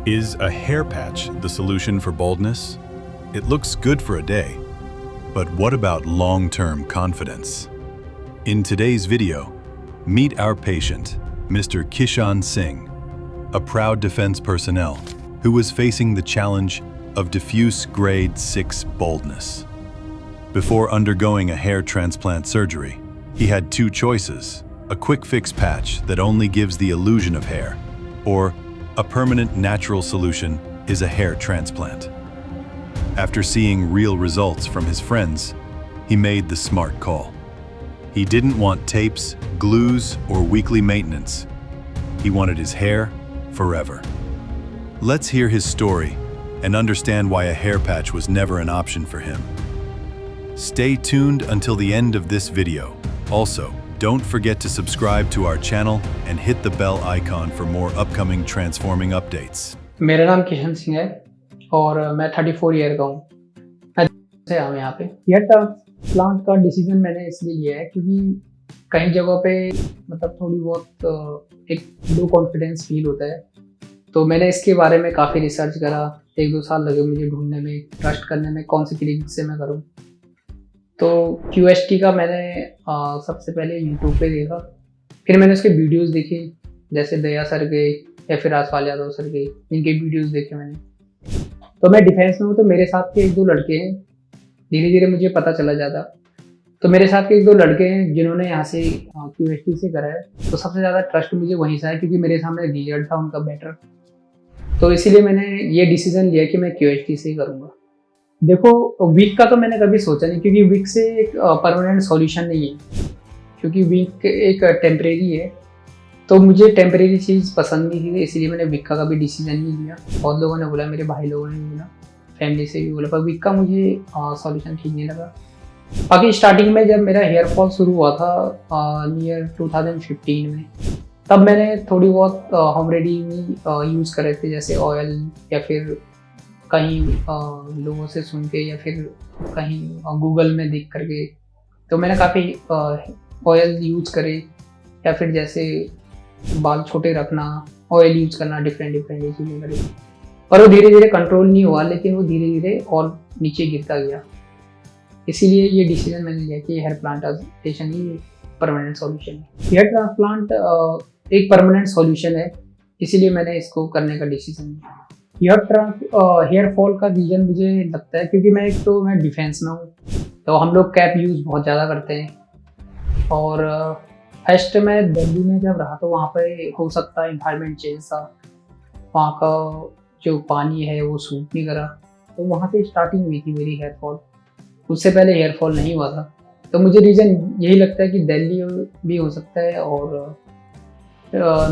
Is a hair patch the solution for baldness? It looks good for a day, but what about long-term confidence? In today's video, meet our patient, Mr. Kishan Singh, a proud defense personnel who was facing the challenge of diffuse grade 6 baldness. Before undergoing a hair transplant surgery, he had two choices: a quick fix patch that only gives the illusion of hair, or a permanent natural solution is a hair transplant. After seeing real results from his friends, he made the smart call. He didn't want tapes, glues, or weekly maintenance. He wanted his hair forever. Let's hear his story and understand why a hair patch was never an option for him. Stay tuned until the end of this video. Also, don't forget to subscribe to our channel and hit the bell icon for more upcoming transforming updates. मेरा नाम किशन सिंह है और मैं 34 year का हूँ। मैं से आया यहाँ पे। हेयर ट्रांसप्लांट का डिसीजन मैंने इसलिए लिया है क्योंकि कई जगहों पे मतलब थोड़ी बहुत एक लो कॉन्फिडेंस फील होता है, तो मैंने इसके बारे में काफ़ी रिसर्च करा। 1-2 साल लगे मुझे ढूंढने में, ट्रस्ट करने में कौन सी क्लिनिक से मैं करूँ। तो QST का मैंने सबसे पहले यूट्यूब पे देखा, फिर मैंने उसके वीडियोस देखे, जैसे दया सर के या फिर आसवाल यादव सर के, इनके वीडियोस देखे मैंने। तो मैं डिफेंस में हूँ, तो मेरे साथ के 1-2 लड़के हैं, धीरे धीरे मुझे पता चला जाता। तो मेरे साथ के 1-2 लड़के हैं जिन्होंने यहाँ से QST से करा है, तो सबसे ज़्यादा ट्रस्ट मुझे वहीं से है क्योंकि मेरे सामने रिजल्ट था उनका बेटर। तो इसीलिए मैंने ये डिसीज़न लिया कि मैं QST से ही करूँगा। देखो, वीक का तो मैंने कभी सोचा नहीं क्योंकि वीक से एक परमानेंट सॉल्यूशन नहीं है, क्योंकि वीक एक टेम्परेरी है। तो मुझे टेम्परेरी चीज़ पसंद नहीं थी, इसीलिए मैंने वीक का कभी डिसीजन नहीं लिया। बहुत लोगों ने बोला, मेरे भाई लोगों ने भी बोला, फैमिली से भी बोला, पर वीक का मुझे सॉल्यूशन ठीक नहीं लगा। बाकी स्टार्टिंग में जब मेरा हेयर फॉल शुरू हुआ था नियर 2015 में, तब मैंने थोड़ी बहुत होम रेमेडी यूज़ करे थे, जैसे ऑयल या फिर कहीं लोगों से सुन के या फिर कहीं गूगल में देख करके। तो मैंने काफ़ी ऑयल यूज करे, या फिर जैसे बाल छोटे रखना, ऑयल यूज करना, डिफरेंट चीज़ें करे, पर वो धीरे धीरे कंट्रोल नहीं हुआ, लेकिन वो धीरे धीरे और नीचे गिरता गया। इसीलिए ये डिसीजन मैंने लिया कि हेयर प्लांटेशन ही परमानेंट सॉल्यूशन है। हेयर ट्रांसप्लांट एक परमानेंट सॉल्यूशन है, इसीलिए मैंने इसको करने का डिसीजन लिया। हेयर फॉल का रीज़न मुझे लगता है क्योंकि मैं डिफेंस में हूँ, तो हम लोग कैप यूज़ बहुत ज़्यादा करते हैं। और फर्स्ट में दिल्ली में जब रहा तो वहाँ पे हो सकता है इन्वायरमेंट चेंज था, वहाँ का जो पानी है वो सूट नहीं करा, तो वहाँ से स्टार्टिंग हुई थी मेरी हेयर फॉल। उससे पहले हेयर फॉल नहीं हुआ था। तो मुझे रीज़न यही लगता है कि दिल्ली भी हो सकता है, और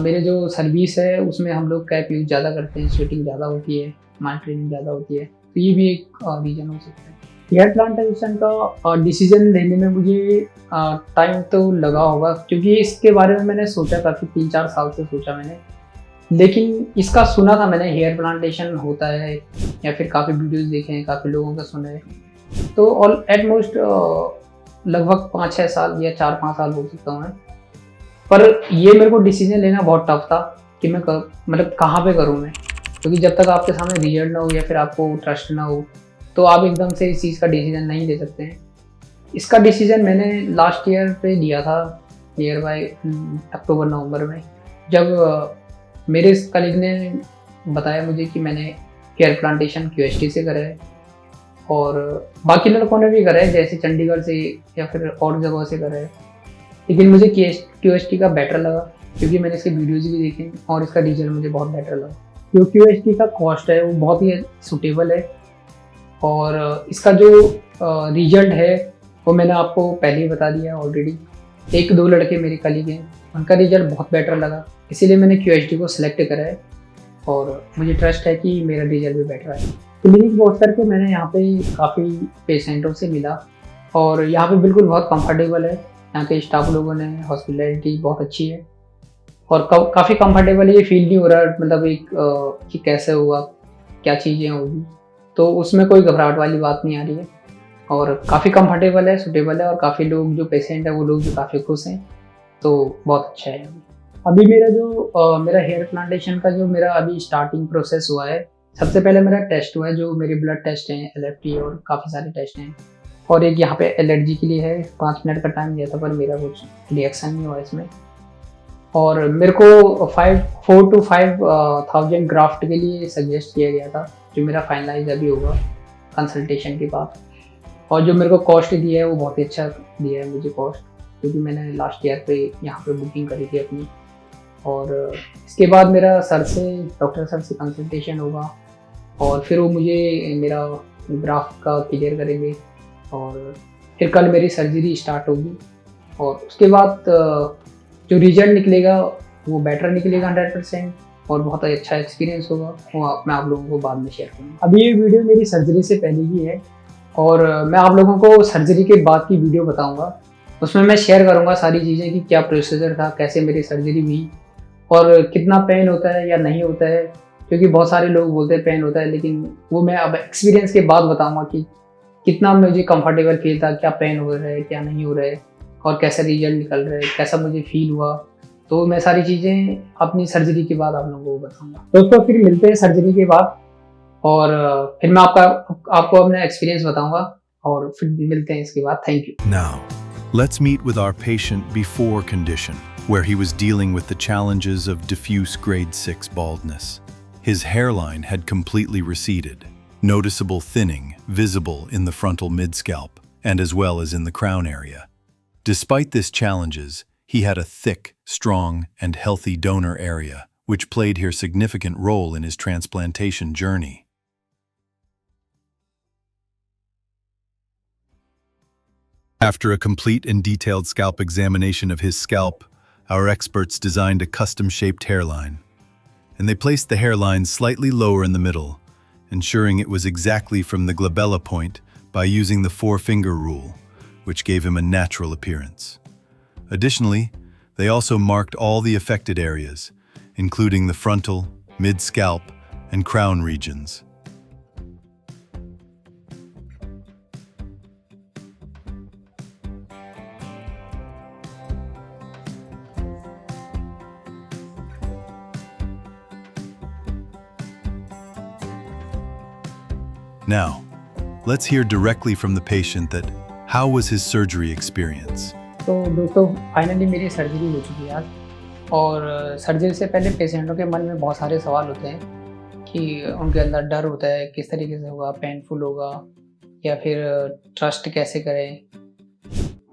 मेरे जो सर्विस है उसमें हम लोग कैप यूज ज़्यादा करते हैं, स्वेटिंग ज़्यादा होती है, माइंड ट्रेनिंग ज़्यादा होती है, तो ये भी एक रीज़न हो सकता है। हेयर प्लांटेशन का डिसीजन लेने में मुझे टाइम तो लगा होगा, क्योंकि इसके बारे में मैंने सोचा काफ़ी 3-4 साल से सोचा मैंने, लेकिन इसका सुना था मैंने हेयर प्लांटेशन होता है, या फिर काफ़ी वीडियोज़ देखे हैं, काफ़ी लोगों का सुना है। तो ऑल एटमोस्ट लगभग 5-6 साल या 4-5 साल हो सकता हूँ मैं, पर ये मेरे को डिसीजन लेना बहुत टफ था कि मैं मतलब कहाँ पे करूँ मैं, क्योंकि जब तक आपके सामने रिजल्ट ना हो या फिर आपको ट्रस्ट ना हो, तो आप एकदम से इस चीज़ का डिसीजन नहीं ले सकते हैं। इसका डिसीजन मैंने लास्ट ईयर पे लिया था, नियर बाय अक्टूबर-नवंबर में, जब मेरे कलीग ने बताया मुझे कि मैंने हेयर प्लांटेशन QST से करा है, और बाकी लड़कों ने भी करा है, जैसे चंडीगढ़ से या फिर और जगहों से करा है, लेकिन मुझे QST का बेटर लगा क्योंकि मैंने इसके वीडियोज़ भी देखे और इसका रिजल्ट मुझे बहुत बेटर लगा। जो QST का कॉस्ट है वो बहुत ही सूटेबल है, और इसका जो रिजल्ट है वो मैंने आपको पहले ही बता दिया ऑलरेडी। 1-2 लड़के मेरे कलीग हैं, उनका रिजल्ट बहुत बेटर लगा, इसीलिए मैंने QST को सिलेक्ट करा है, और मुझे ट्रस्ट है कि मेरा रिजल्ट भी बेटर है। क्लिनिक पहुँच करके मैंने यहाँ पे काफ़ी पेशेंटों से मिला, और यहाँ पे बिल्कुल बहुत कंफर्टेबल है। यहाँ के स्टाफ लोगों ने हॉस्पिटलिटी बहुत अच्छी है, और काफ़ी कंफर्टेबल है। ये फील नहीं हो रहा मतलब एक कि कैसे होगा, क्या चीज़ें होगी, तो उसमें कोई घबराहट वाली बात नहीं आ रही है, और काफ़ी कंफर्टेबल है, सूटेबल है, और काफ़ी लोग जो पेशेंट है वो लोग भी काफ़ी खुश हैं, तो बहुत अच्छा है। अभी मेरा जो मेरा हेयर प्लांटेशन का जो मेरा अभी स्टार्टिंग प्रोसेस हुआ है, सबसे पहले मेरा टेस्ट हुआ है, जो मेरे ब्लड टेस्ट हैं, LFT और काफ़ी सारे टेस्ट हैं, और एक यहाँ पे एलर्जी के लिए है। 5 मिनट का टाइम दिया था पर मेरा कुछ रिएक्शन नहीं हुआ इसमें। और मेरे को 4 to 5,000 ग्राफ्ट के लिए सजेस्ट किया गया था, जो मेरा फाइनलाइज अभी होगा कंसल्टेशन के बाद। और जो मेरे को कॉस्ट दिया है वो बहुत ही अच्छा दिया है मुझे कॉस्ट, क्योंकि मैंने लास्ट ईयर पे यहाँ पे बुकिंग करी थी अपनी। और इसके बाद मेरा डॉक्टर सर से कंसल्टेशन होगा, और फिर वो मुझे मेरा ग्राफ का क्लियर करेंगे, और फिर कल मेरी सर्जरी स्टार्ट होगी। और उसके बाद जो रिजल्ट निकलेगा वो बेटर निकलेगा 100%, और बहुत अच्छा एक्सपीरियंस होगा, वो मैं आप लोगों को बाद में शेयर करूँगा। अभी ये वीडियो मेरी सर्जरी से पहले की है, और मैं आप लोगों को सर्जरी के बाद की वीडियो बताऊँगा। उसमें मैं शेयर करूँगा सारी चीज़ें कि क्या प्रोसीजर था, कैसे मेरी सर्जरी हुई, और कितना पेन होता है या नहीं होता है, क्योंकि बहुत सारे लोग बोलते हैं पेन होता है, लेकिन वो मैं अब एक्सपीरियंस के बाद बताऊँगा कि कितना मुझे कंफर्टेबल फील था, क्या पेन हो रहा है, क्या नहीं हो रहा है, और कैसा रिजल्ट निकल रहा है, कैसा मुझे फील हुआ। तो मैं सारी चीज़ें अपनी सर्जरी के बाद आप लोगों को बताऊँगा। दोस्तों फिर मिलते हैं सर्जरी के बाद, और फिर मैं आपको अपना एक्सपीरियंस बताऊँगा, और फिर मिलते हैं इसके बाद। Thank you. Now, let's meet with our patient before condition, where he was dealing with the challenges of diffuse grade 6 baldness. His hairline had completely receded, noticeable thinning visible in the frontal mid-scalp and as well as in the crown area. Despite these challenges, he had a thick, strong, and healthy donor area, which played here significant role in his transplantation journey. After a complete and detailed scalp examination of his scalp, our experts designed a custom-shaped hairline. And they placed the hairline slightly lower in the middle, ensuring it was exactly from the glabella point by using the 4-finger rule, which gave him a natural appearance. Additionally, they also marked all the affected areas, including the frontal, mid-scalp, and crown regions. Now, let's hear directly from the patient that how was his surgery experience. तो दोस्तों finally मेरी surgery हो चुकी है आज, और surgery से पहले पेशेंटों के मन में बहुत सारे सवाल होते हैं कि उनके अंदर डर होता है, किस तरीके से होगा, पेनफुल होगा या फिर ट्रस्ट कैसे करें।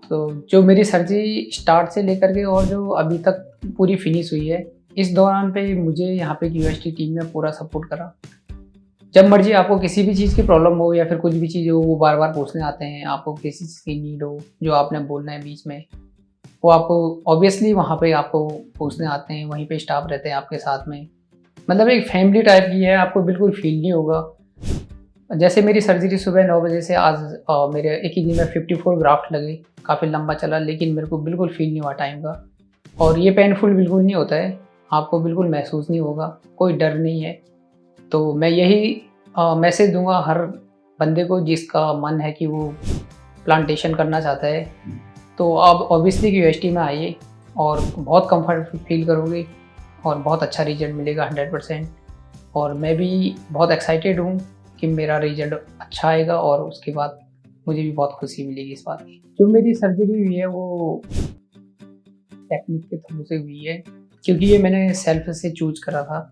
तो जो मेरी सर्जरी स्टार्ट से लेकर के और जो अभी तक पूरी फिनिश हुई है, इस दौरान पे मुझे यहाँ पे QST टीम ने पूरा सपोर्ट करा। जब मर्जी आपको किसी भी चीज़ की प्रॉब्लम हो या फिर कुछ भी चीज़ हो, वो बार बार पूछने आते हैं। आपको किसी चीज़ की नीड हो, जो आपने बोलना है बीच में, वो आपको ऑब्वियसली वहाँ पे आपको पूछने आते हैं। वहीं पे स्टाफ रहते हैं आपके साथ में, मतलब एक फैमिली टाइप की है। आपको बिल्कुल फील नहीं होगा। जैसे मेरी सर्जरी सुबह 9 बजे से आज मेरे एक ही दिन में 54 ग्राफ्ट लगे, काफ़ी लंबा चला, लेकिन मेरे को बिल्कुल फील नहीं हुआ टाइम का। और ये पेनफुल बिल्कुल नहीं होता है, आपको बिल्कुल महसूस नहीं होगा, कोई डर नहीं है। तो मैं यही मैसेज दूंगा हर बंदे को जिसका मन है कि वो प्लांटेशन करना चाहता है। तो आप ऑब्वियसली QST में आइए और बहुत कंफर्ट फील करोगे और बहुत अच्छा रिजल्ट मिलेगा 100%। और मैं भी बहुत एक्साइटेड हूँ कि मेरा रिजल्ट अच्छा आएगा, और उसके बाद मुझे भी बहुत खुशी मिलेगी इस बात की। जो मेरी सर्जरी हुई है वो टेक्निक के थ्रू से हुई है, क्योंकि ये मैंने सेल्फ से चूज करा था।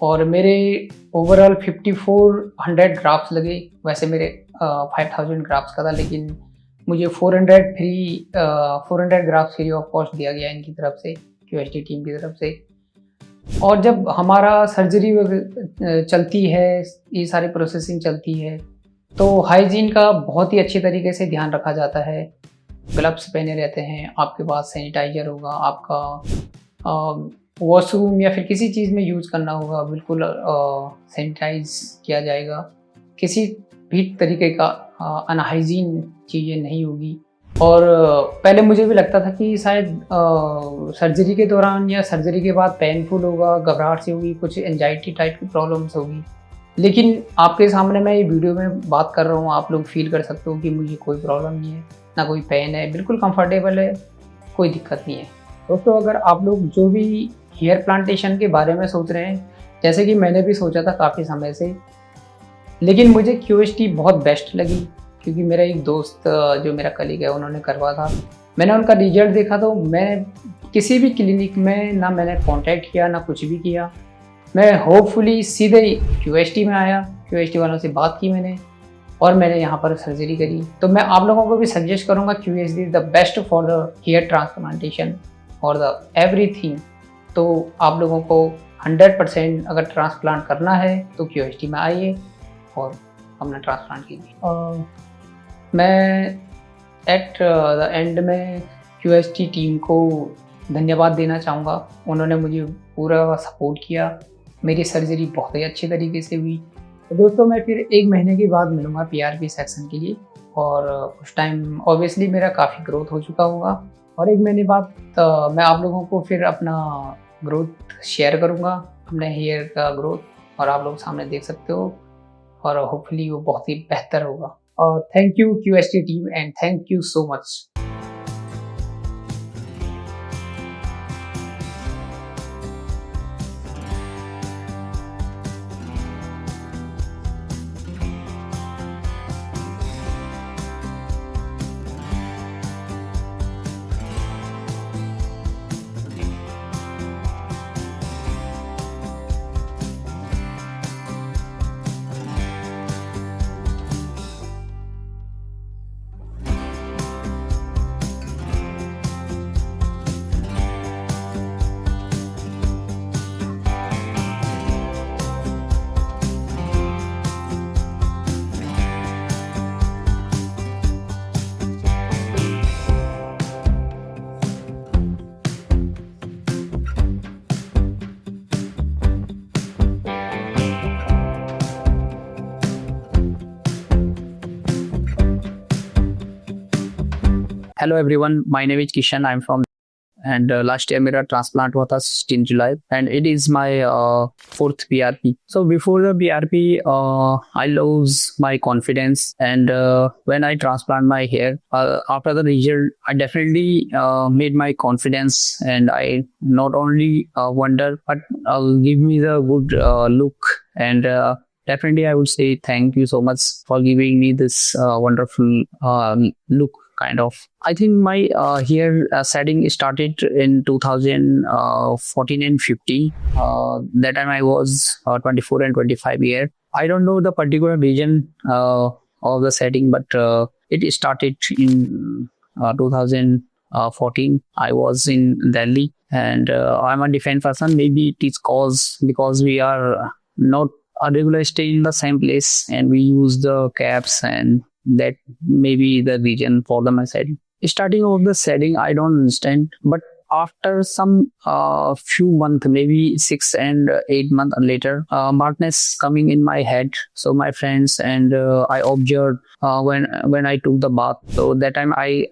और मेरे ओवरऑल 5400 ग्राफ्स लगे। वैसे मेरे 5000 ग्राफ्स का था, लेकिन मुझे 400 ग्राफ्स फ्री ऑफ कॉस्ट दिया गया इनकी तरफ से, QST टीम की तरफ से। और जब हमारा सर्जरी चलती है, ये सारी प्रोसेसिंग चलती है, तो हाइजीन का बहुत ही अच्छे तरीके से ध्यान रखा जाता है। ग्लव्स पहने रहते हैं, आपके पास सैनिटाइजर होगा, आपका वॉशरूम या फिर किसी चीज़ में यूज़ करना होगा, बिल्कुल सैनिटाइज किया जाएगा। किसी भी तरीके का अनहाइजीन चीज़ें नहीं होगी। और पहले मुझे भी लगता था कि शायद सर्जरी के दौरान या सर्जरी के बाद पेनफुल होगा, घबराहट सी होगी, कुछ एंजाइटी टाइप की प्रॉब्लम्स होगी। लेकिन आपके सामने मैं ये वीडियो में बात कर रहा हूँ, आप लोग फील कर सकते हो कि मुझे कोई प्रॉब्लम नहीं है, ना कोई पेन है, बिल्कुल कंफर्टेबल है, कोई दिक्कत नहीं है। दोस्तों अगर आप लोग जो भी हेयर प्लांटेशन के बारे में सोच रहे हैं, जैसे कि मैंने भी सोचा था काफ़ी समय से, लेकिन मुझे क्यूएसटी बहुत बेस्ट लगी क्योंकि मेरा एक दोस्त जो मेरा कलीग है उन्होंने करवा था। मैंने उनका रिजल्ट देखा तो मैं किसी भी क्लिनिक में ना मैंने कांटेक्ट किया ना कुछ भी किया। मैं होपफुली सीधे क्यूएसटी में आया, क्यूएसटी वालों से बात की मैंने और मैंने यहाँ पर सर्जरी करी। तो मैं आप लोगों को भी सजेस्ट करूँगा QST is the best for the hair transplantation और द एवरीथिंग। तो आप लोगों को 100% अगर ट्रांसप्लांट करना है तो क्यूएसटी में आइए और अपना ट्रांसप्लांट कीजिए। मैं एट द एंड में क्यूएसटी टीम को धन्यवाद देना चाहूँगा। उन्होंने मुझे पूरा सपोर्ट किया, मेरी सर्जरी बहुत ही अच्छी तरीके से हुई। तो दोस्तों मैं फिर 1 महीने के बाद मिलूँगा पीआरपी सेक्शन के लिए और उस टाइम ऑब्वियसली मेरा काफ़ी ग्रोथ हो चुका होगा और 1 महीने बाद मैं आप लोगों को फिर अपना ग्रोथ शेयर करूँगा, अपने हेयर का ग्रोथ, और आप लोग सामने देख सकते हो और होपफुली वो बहुत ही बेहतर होगा। और thank you क्यूएसटी team and thank you so much. Hello everyone, my name is Kishan. I'm from and last year मेरा transplant हुआ था 16 July and it is my 4th PRP. So before the PRP, I lose my confidence and when I transplant my hair, after the result, I definitely made my confidence and I not only wonder but give me the good look and definitely I would say thank you so much for giving me this wonderful look. Kind of. I think my hair setting started in 2014 and 15. That time I was 24 and 25 year. I don't know the particular region of the setting, but it started in 2014. I was in Delhi and I'm a defense person. Maybe it is because we are not regularly stay in the same place and we use the caps and that may be the reason for the my setting. Starting of the setting, I don't understand, but after some few months, maybe 6 and 8 months later, madness coming in my head. So my friends and I observed when I took the bath. So that time I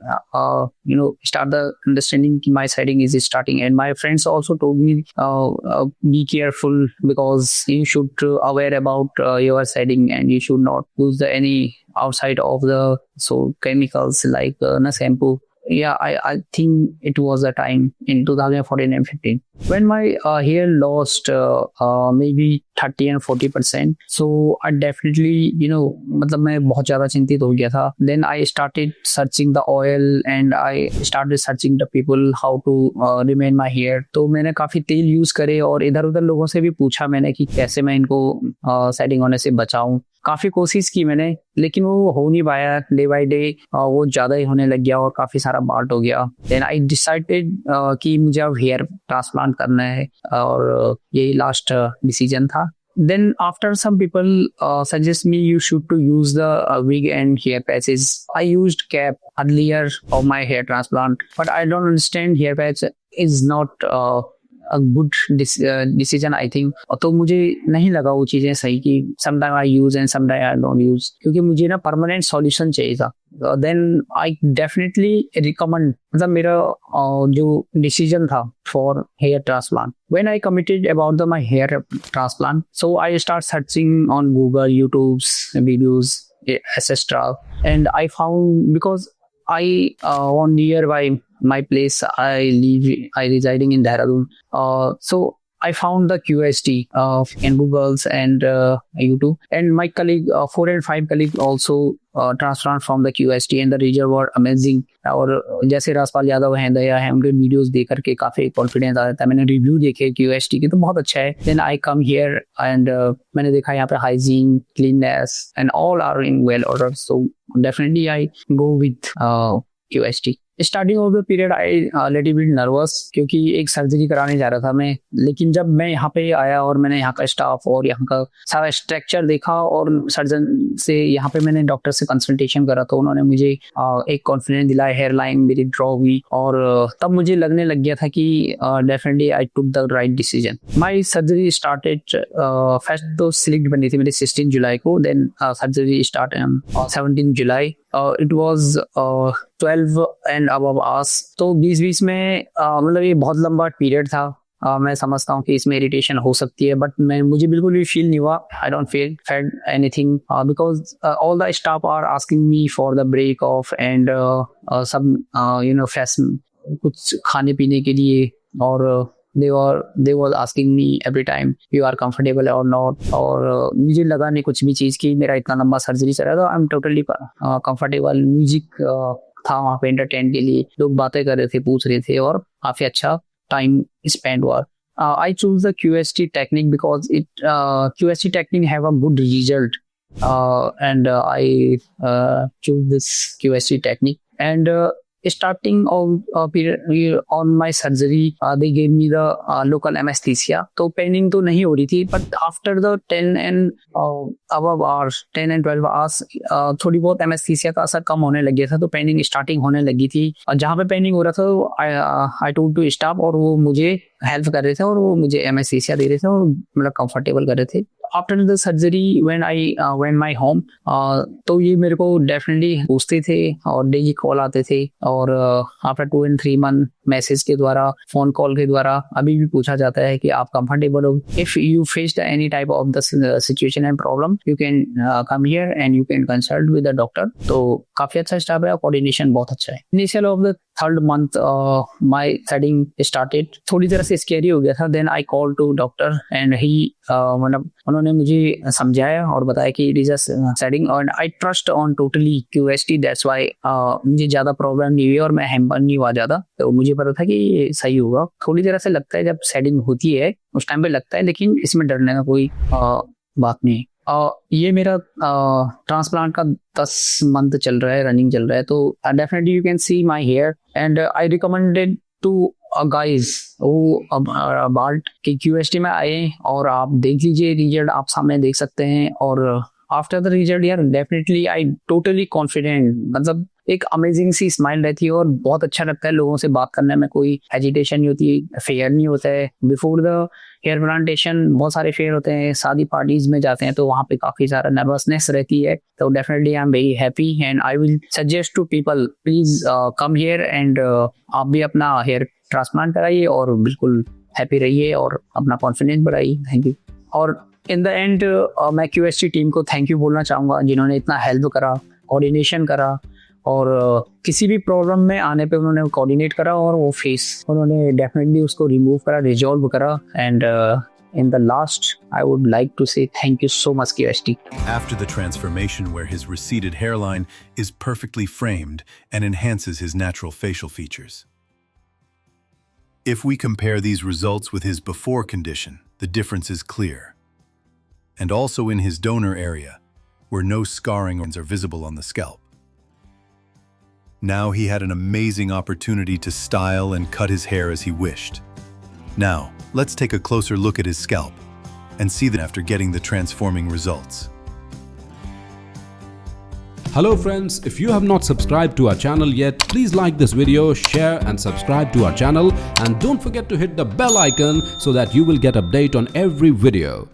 start the understanding my setting is starting, and my friends also told me be careful because you should aware about your setting and you should not use any outside of the chemicals like shampoo. Yeah, I think it was a time in 2014 and 15 when my hair lost maybe 30 and 40%. So I definitely मतलब मैं बहुत ज़्यादा चिंतित हो गया था. Then I started searching the oil and I started searching the people how to remain my hair. तो मैंने काफ़ी तेल यूज़ करे और इधर उधर लोगों से भी पूछा मैंने कि कैसे मैं इनको सेटिंग होने से बचाऊं. काफ़ी कोशिश की मैंने लेकिन वो हो नहीं पाया. डे बाय डे वो ज़्यादा ही होने लग गया और काफ़ी सारा बार्ट हो गया. देन आई डिसाइडेड कि मुझे अब हेयर ट्रांसप्लांट करना है और यही लास्ट डिसीजन था. Then after some people suggest me you should to use the wig and hair patches. I used cap earlier of my hair transplant, but I don't understand hair patch is not a good decision I think. तो मुझे नहीं लगा वो चीज़ें सही कि sometime I use and sometime I don't use क्योंकि मुझे ना permanent solution चाहिए था. Then I definitely recommend मतलब मेरा जो decision था for hair transplant. When I committed about my hair transplant, so I start searching on Google, YouTube's videos, etc. And I found because I on nearby my place. I residing in Dehradun. So I found the QST in Google's and YouTube, and my colleague, 4 and 5 colleagues also transplant from the QST, and the result were amazing. और जैसे राजपाल यादव हैं, दया है, उनके videos देख करके काफी confidence आ जाता है. मैंने रिव्यू देखे QST के तो बहुत अच्छा है. Then I come here and मैंने देखा यहाँ पे hygiene, cleanness and all are in well order. So definitely I go with QST. Starting of the period I little bit nervous क्योंकि एक सर्जरी कराने जा रहा था मैं. लेकिन जब मैं यहाँ पे आया और मैंने यहाँ का स्टाफ और यहाँ का सारा स्ट्रक्चर देखा और सर्जन से यहाँ पे मैंने डॉक्टर से कंसल्टेशन करा तो उन्होंने मुझे एक कॉन्फिडेंस दिलाया. हेयर लाइन मेरी ड्रॉ हुई और तब मुझे लगने लग गया था कि definitely I took the right decision. My surgery started first तो सिलेक्ट बनी थी मेरी 16 जुलाई को. Then surgery start 17 July. It was 12 and above hours. तो 20 में मतलब ये बहुत लंबा पीरियड था. मैं समझता हूँ कि इसमें इरिटेशन हो सकती है, बट मुझे बिल्कुल भी फील नहीं हुआ. I don't feel anything because all the staff are asking me for the break off and सब फ्रेश कुछ खाने पीने के लिए. और they was asking me every time you are comfortable or not. और मुझे लगा नहीं कुछ भी चीज़ की. मेरा इतना लंबा सर्जरी चला था. I am totally comfortable. Music था वहाँ पे एंटरटेन के लिए. लोग बातें कर रहे थे, पूछ रहे थे और काफ़ी अच्छा टाइम स्पेंड हुआ. I choose the QST technique because QST technique have a good result and I choose this QST technique. And starting of period on my surgery, they gave me the local anesthesia. तो Penning तो नहीं हो रही थी, but after the 10 and above hours, 10 and 12 hours, थोड़ी बहुत anesthesia का असर कम होने लग गया था, तो पेनिंग स्टार्टिंग होने लगी थी. और जहाँ पे पेनिंग हो रहा था, I told to stop, और वो मुझे हेल्प कर रहे थे और वो मुझे एनेस्थीसिया दे रहे थे और मतलब कंफर्टेबल कर रहे थे. After the surgery when I went my home, तो ये मेरे को डेफिनेटली पूछते थे और डेली कॉल आते थे. और आफ्टर 2 and 3 month मैसेज के द्वारा, फोन कॉल के द्वारा अभी भी पूछा जाता है कि आप कंफर्टेबल हो. If you face any type of the situation and problem, you can come here and you can consult with the doctor. तो काफी अच्छा स्टाफ है, कोऑर्डिनेशन बहुत अच्छा है. Initial of the 3rd month my threading started. थोड़ी तरह से स्कैरी हो गया था. Then I call to doctor and ही मतलब उन्होंने मुझे समझाया और बताया कि it is a threading and I trust on totally QST. That's why मुझे ज्यादा प्रॉब्लम नहीं हुई और मैं हैम्पर नहीं हुआ ज्यादा. तो मुझे पता था कि ये सही होगा. थोड़ी तरह से लगता है जब सेटिंग होती है उस टाइम पे लगता है, लेकिन इसमें डरने का कोई बात नहीं. ये मेरा ट्रांसप्लांट का 10 month चल रहा है, रनिंग चल रहा है. तो definitely you can see my hair and I recommended to guys वो बाल्ट कि QST में आए और आप देख लीजिए रिजल्ट, आप सामने देख सकते हैं. और आफ्टर द रिजल्ट यार डेफिनेटली आई टोटली कॉन्फिडेंट. मतलब एक अमेजिंग सी स्माइल रहती है और बहुत अच्छा लगता है लोगों से बात करने में. कोई हेजिटेशन नहीं होती, फेयर नहीं होता है. बिफोर द हेयर प्लांटेशन बहुत सारे फेयर होते हैं, शादी पार्टीज में जाते हैं तो वहाँ पे काफी सारा नर्वसनेस रहती है. तो definitely I am very happy and I will suggest to people please come here and आप भी अपना हेयर ट्रांसप्लांट कराइए और बिल्कुल हैप्पी रहिए और अपना कॉन्फिडेंस बढ़ाइए. Thank you. और इन द एंड मैं QST टीम को थैंक यू बोलना चाहूँगा जिन्होंने इतना हेल्प करा, कोऑर्डिनेशन करा और किसी भी प्रॉब्लम में आने पे उन्होंने कोऑर्डिनेट करा और वो फेस उन्होंने डेफिनेटली उसको रिमूव करा, रिजॉल्व करा. And in the last, I would like to say thank you so much QST. After the transformation where his receded hairline is perfectly framed and enhances his natural facial features. If we compare these results with his before condition, the difference is clear. And also in his donor area, where no scarring are visible on the scalp. Now he had an amazing opportunity to style and cut his hair as he wished. Now, let's take a closer look at his scalp and see that after getting the transforming results. Hello friends, if you have not subscribed to our channel yet, please like this video, share and subscribe to our channel, and don't forget to hit the bell icon so that you will get update on every video.